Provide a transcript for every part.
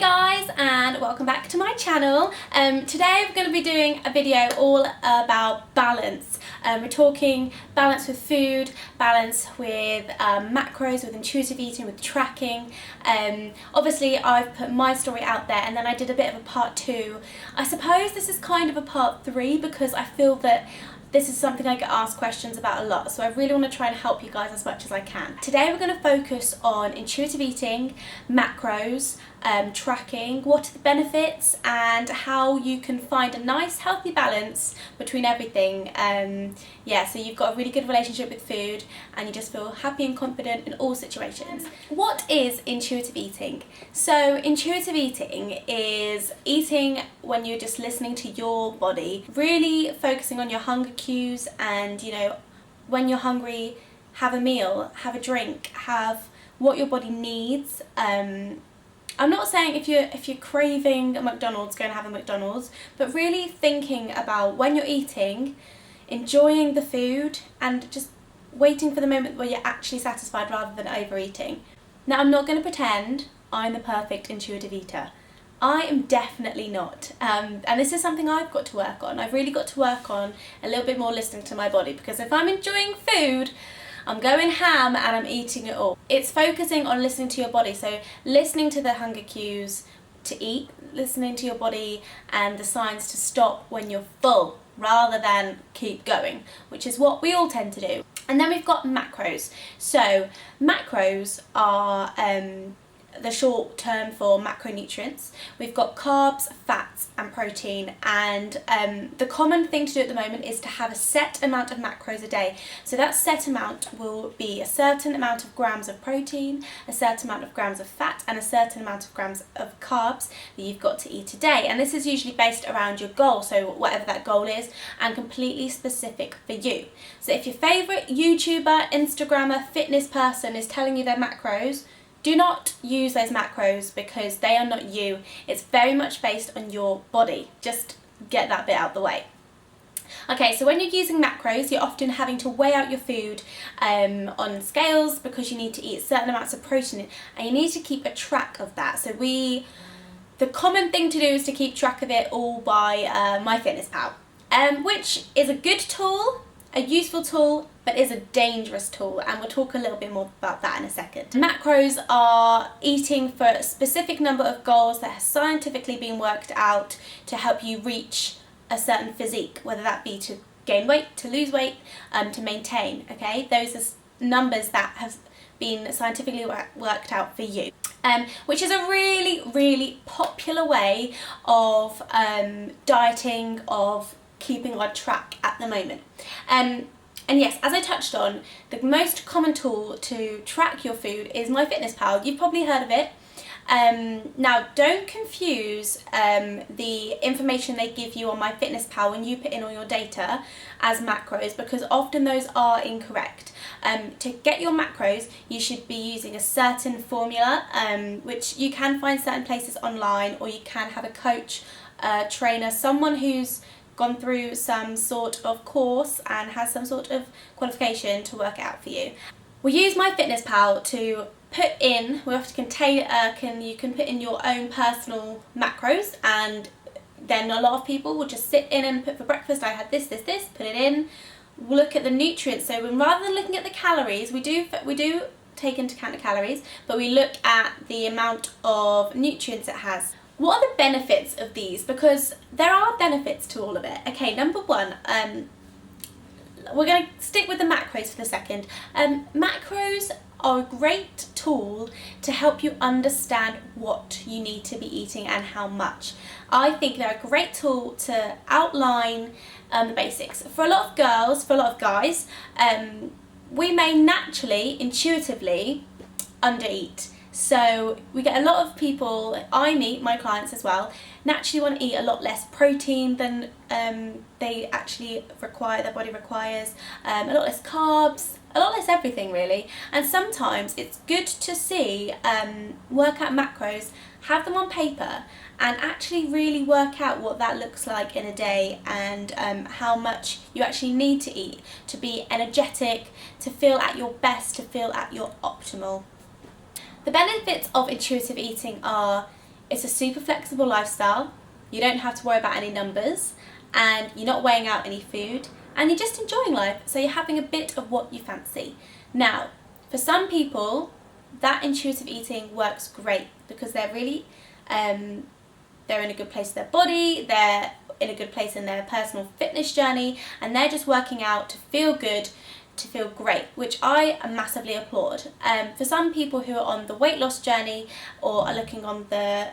guys, and welcome back to my channel. Today we're going to be doing a video all about balance. We're talking balance with food, balance with macros, with intuitive eating, with tracking. Obviously I've put my story out there and then I did a bit of a part 2. I suppose this is kind of a part 3 because I feel that this is something I get asked questions about a lot, so I really want to try and help you guys as much as I can. Today we're going to focus on intuitive eating, macros, tracking, what are the benefits and how you can find a nice healthy balance between everything. So you've got a really good relationship with food and you just feel happy and confident in all situations. What is intuitive eating? So intuitive eating is eating when you're just listening to your body, really focusing on your hunger cues and, you know, when you're hungry, have a meal, have a drink, have what your body needs. I'm not saying if you're craving a McDonald's, go and have a McDonald's, but really thinking about when you're eating, enjoying the food and just waiting for the moment where you're actually satisfied rather than overeating. Now, I'm not going to pretend I'm the perfect intuitive eater. I am definitely not, and this is something I've got to work on. I've really got to work on a little bit more listening to my body, because if I'm enjoying food, I'm going ham and I'm eating it all. It's focusing on listening to your body, so listening to the hunger cues to eat, listening to your body and the signs to stop when you're full rather than keep going, which is what we all tend to do. And then we've got macros. So macros are the short term for macronutrients. We've got carbs, fats and protein, and the common thing to do at the moment is to have a set amount of macros a day. So that set amount will be a certain amount of grams of protein, a certain amount of grams of fat and a certain amount of grams of carbs that you've got to eat a day. And this is usually based around your goal, so whatever that goal is, and completely specific for you. So if your favourite YouTuber, Instagrammer, fitness person is telling you their macros, do not use those macros because they are not you. It's very much based on your body. Just get that bit out the way. Okay, so when you're using macros, you're often having to weigh out your food on scales because you need to eat certain amounts of protein and you need to keep a track of that. So the common thing to do is to keep track of it all by MyFitnessPal, which is a good tool, a useful tool, but is a dangerous tool, and we'll talk a little bit more about that in a second. Macros are eating for a specific number of goals that has scientifically been worked out to help you reach a certain physique, whether that be to gain weight, to lose weight, to maintain, okay? Those are numbers that have been scientifically worked out for you. Which is a really, really popular way of dieting, of keeping on track at the moment. And yes, as I touched on, the most common tool to track your food is MyFitnessPal. You've probably heard of it. Now, don't confuse the information they give you on MyFitnessPal when you put in all your data as macros, because often those are incorrect. To get your macros, you should be using a certain formula, which you can find certain places online, or you can have a coach, trainer, someone who's gone through some sort of course and has some sort of qualification to work it out for you. We use MyFitnessPal to put in, you can put in your own personal macros, and then a lot of people will just sit in and put for breakfast, I had this, put it in, look at the nutrients. So rather than looking at the calories, we do take into account the calories, but we look at the amount of nutrients it has. What are the benefits of these? Because there are benefits to all of it. Okay, number one, we're going to stick with the macros for the second. Macros are a great tool to help you understand what you need to be eating and how much. I think they're a great tool to outline the basics. For a lot of girls, for a lot of guys, we may naturally, intuitively, undereat. So we get a lot of people, I meet my clients as well, naturally want to eat a lot less protein than they actually require, their body requires, a lot less carbs, a lot less everything really. And sometimes it's good to see, work out macros, have them on paper and actually really work out what that looks like in a day and how much you actually need to eat to be energetic, to feel at your best, to feel at your optimal. The benefits of intuitive eating are It's a super flexible lifestyle. You don't have to worry about any numbers, and you're not weighing out any food, and you're just enjoying life, so you're having a bit of what you fancy. Now, for some people, that intuitive eating works great because they're really, they're in a good place with their body, they're in a good place in their personal fitness journey, and they're just working out to feel good, to feel great, which I massively applaud. For some people who are on the weight loss journey or are looking on the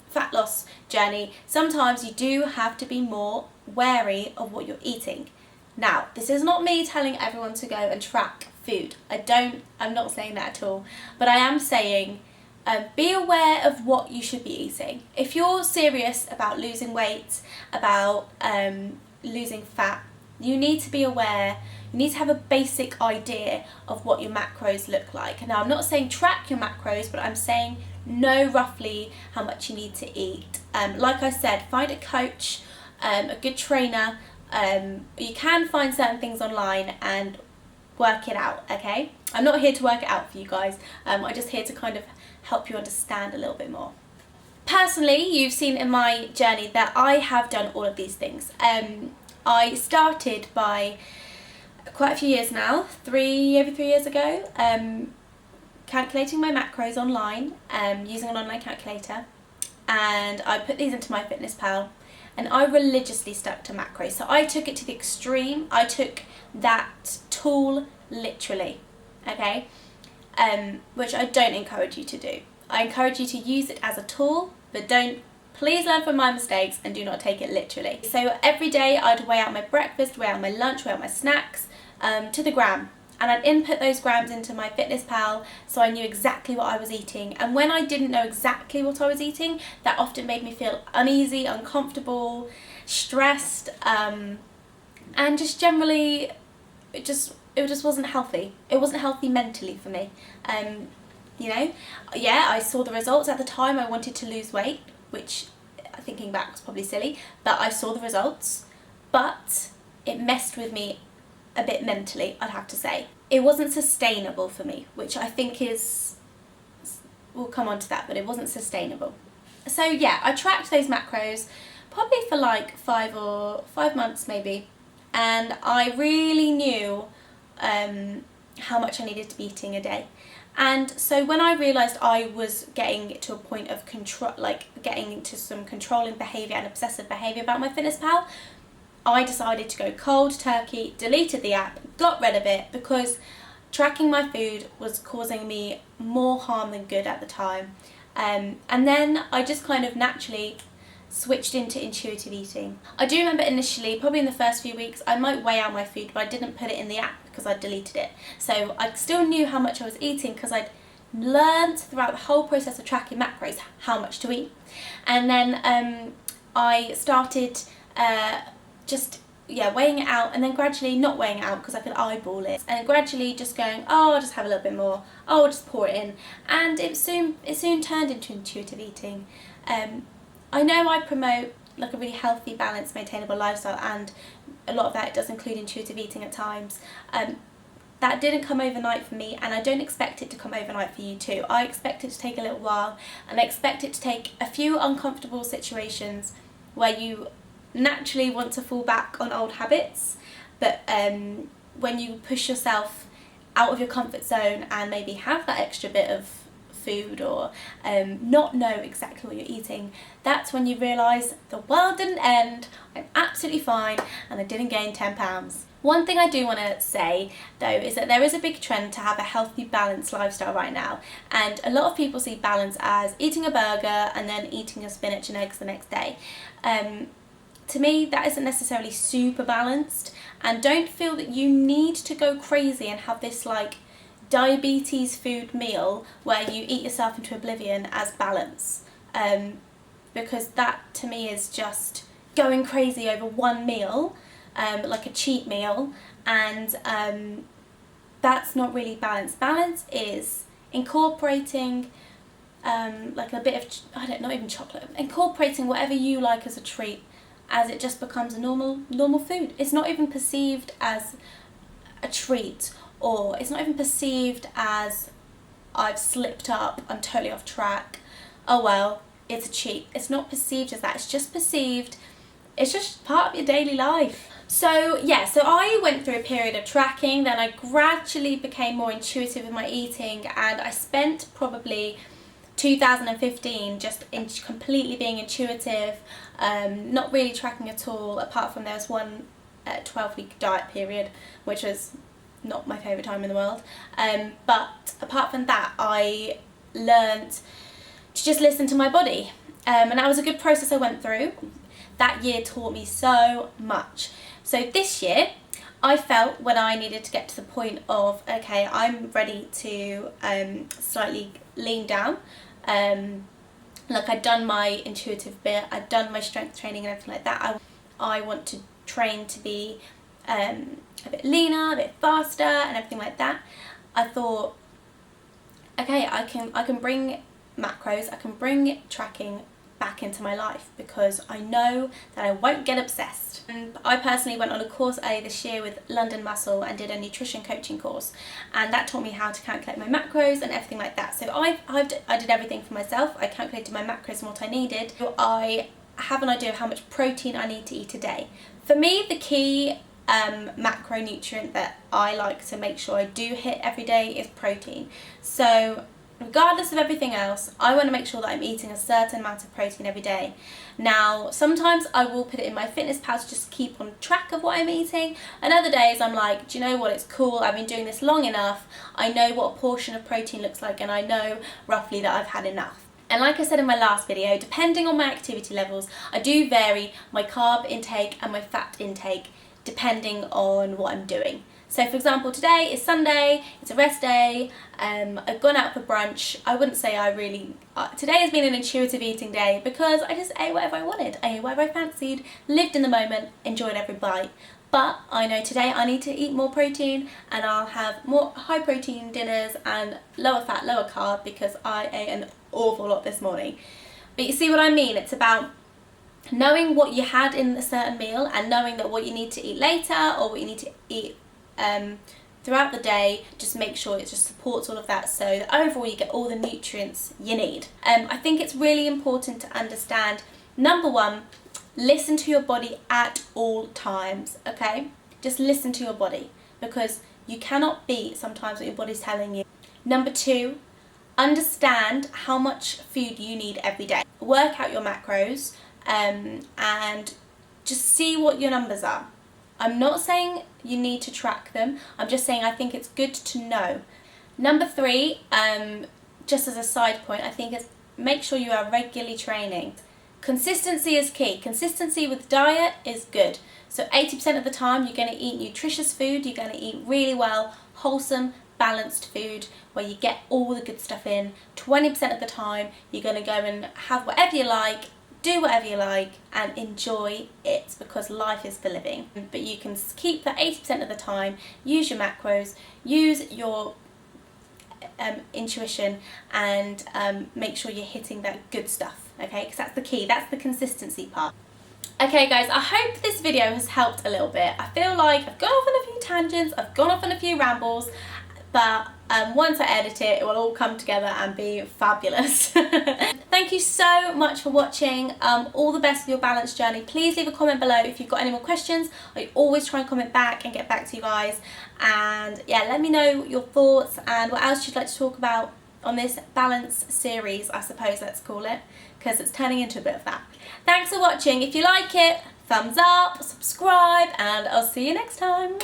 fat loss journey, sometimes you do have to be more wary of what you're eating. Now, this is not me telling everyone to go and track food. I'm not saying that at all, but I am saying be aware of what you should be eating. If you're serious about losing weight, about losing fat, you need to be aware, you need to have a basic idea of what your macros look like. Now, I'm not saying track your macros, but I'm saying know roughly how much you need to eat. Like I said, find a coach, a good trainer. You can find certain things online and work it out, okay? I'm not here to work it out for you guys. I'm just here to kind of help you understand a little bit more. Personally, you've seen in my journey that I have done all of these things. I started by quite a few years now, over 3 years ago, calculating my macros online, using an online calculator, and I put these into MyFitnessPal, and I religiously stuck to macros. So I took it to the extreme. I took that tool literally, okay, which I don't encourage you to do. I encourage you to use it as a tool, but please learn from my mistakes and do not take it literally. So every day I'd weigh out my breakfast, weigh out my lunch, weigh out my snacks to the gram. And I'd input those grams into MyFitnessPal so I knew exactly what I was eating. And when I didn't know exactly what I was eating, that often made me feel uneasy, uncomfortable, stressed, and just generally, it just wasn't healthy. It wasn't healthy mentally for me. You know, yeah, I saw the results at the time. I wanted to lose weight, which thinking back was probably silly, but I saw the results, but it messed with me a bit mentally, I'd have to say. It wasn't sustainable for me, which I think we'll come on to that, but it wasn't sustainable. So yeah, I tracked those macros probably for like 5 months maybe, and I really knew how much I needed to be eating a day. And so when I realised I was getting to a point of control, like getting into some controlling behaviour and obsessive behaviour about MyFitnessPal, I decided to go cold turkey, deleted the app, got rid of it, because tracking my food was causing me more harm than good at the time. And then I just kind of naturally switched into intuitive eating. I do remember initially, probably in the first few weeks, I might weigh out my food, but I didn't put it in the app because I deleted it. So I still knew how much I was eating because I'd learned throughout the whole process of tracking macros how much to eat. And then I started weighing it out, and then gradually not weighing it out because I could eyeball it, and gradually just going, oh, I'll just have a little bit more, oh, I'll just pour it in, and it soon turned into intuitive eating. I know I promote like a really healthy, balanced, maintainable lifestyle, and a lot of that does include intuitive eating at times. That didn't come overnight for me, and I don't expect it to come overnight for you too. I expect it to take a little while, and I expect it to take a few uncomfortable situations where you naturally want to fall back on old habits, but when you push yourself out of your comfort zone and maybe have that extra bit of food or not know exactly what you're eating, that's when you realise the world didn't end, I'm absolutely fine, and I didn't gain 10 pounds. One thing I do want to say though is that there is a big trend to have a healthy, balanced lifestyle right now, and a lot of people see balance as eating a burger and then eating your spinach and eggs the next day. To me, that isn't necessarily super balanced, and don't feel that you need to go crazy and have this like diabetes food meal where you eat yourself into oblivion as balance, because that to me is just going crazy over one meal, like a cheat meal, and that's not really balance. Balance is incorporating like a bit of, not even chocolate, incorporating whatever you like as a treat, as it just becomes a normal food. It's not even perceived as a treat, or it's not even perceived as I've slipped up, I'm totally off track, oh well, it's a cheat. It's not perceived as that, it's just perceived, it's just part of your daily life. So yeah, so I went through a period of tracking, then I gradually became more intuitive with my eating, and I spent probably 2015 just in completely being intuitive, not really tracking at all, apart from there was one 12-week diet period, which was not my favourite time in the world. But apart from that, I learnt to just listen to my body, and that was a good process I went through. That year taught me so much. So this year, I felt when I needed to get to the point of, okay, I'm ready to slightly lean down. Like I'd done my intuitive bit, I'd done my strength training and everything like that. I want to train to be a bit leaner, a bit faster and everything like that. I thought, okay, I can bring macros, I can bring tracking back into my life, because I know that I won't get obsessed. And I personally went on a course earlier this year with London Muscle and did a nutrition coaching course, and that taught me how to calculate my macros and everything like that. So I did everything for myself. I calculated my macros and what I needed. So I have an idea of how much protein I need to eat a day. For me, the key macronutrient that I like to make sure I do hit every day is protein. So regardless of everything else, I want to make sure that I'm eating a certain amount of protein every day. Now, sometimes I will put it in my fitness pal to just keep on track of what I'm eating, and other days I'm like, do you know what, it's cool, I've been doing this long enough, I know what a portion of protein looks like, and I know roughly that I've had enough. And like I said in my last video, depending on my activity levels, I do vary my carb intake and my fat intake depending on what I'm doing. So for example, today is Sunday, it's a rest day, I've gone out for brunch. I wouldn't say I really, today has been an intuitive eating day because I just ate whatever I wanted, I ate whatever I fancied, lived in the moment, enjoyed every bite. But I know today I need to eat more protein, and I'll have more high protein dinners and lower fat, lower carb, because I ate an awful lot this morning. But you see what I mean? It's about knowing what you had in a certain meal and knowing that what you need to eat later or what you need to eat throughout the day, just make sure it just supports all of that, so that overall you get all the nutrients you need. I think it's really important to understand, number one, listen to your body at all times, okay? Just listen to your body, because you cannot beat sometimes what your body's telling you. Number two, understand how much food you need every day. Work out your macros and just see what your numbers are. I'm not saying you need to track them, I'm just saying I think it's good to know. Number three, just as a side point, I think is make sure you are regularly training. Consistency is key. Consistency with diet is good. So 80% of the time you're going to eat nutritious food, you're going to eat really well, wholesome, balanced food where you get all the good stuff in. 20% of the time you're going to go and have whatever you like, do whatever you like and enjoy it, because life is for living. But you can keep that 80% of the time, use your macros, use your intuition, and make sure you're hitting that good stuff, okay? Because that's the key, that's the consistency part. Okay guys, I hope this video has helped a little bit. I feel like I've gone off on a few tangents, I've gone off on a few rambles, but once I edit it, it will all come together and be fabulous. Thank you so much for watching. All the best with your balance journey. Please leave a comment below if you've got any more questions. I always try and comment back and get back to you guys. And yeah, let me know your thoughts and what else you'd like to talk about on this balance series, I suppose let's call it, because it's turning into a bit of that. Thanks for watching. If you like it, thumbs up, subscribe, and I'll see you next time.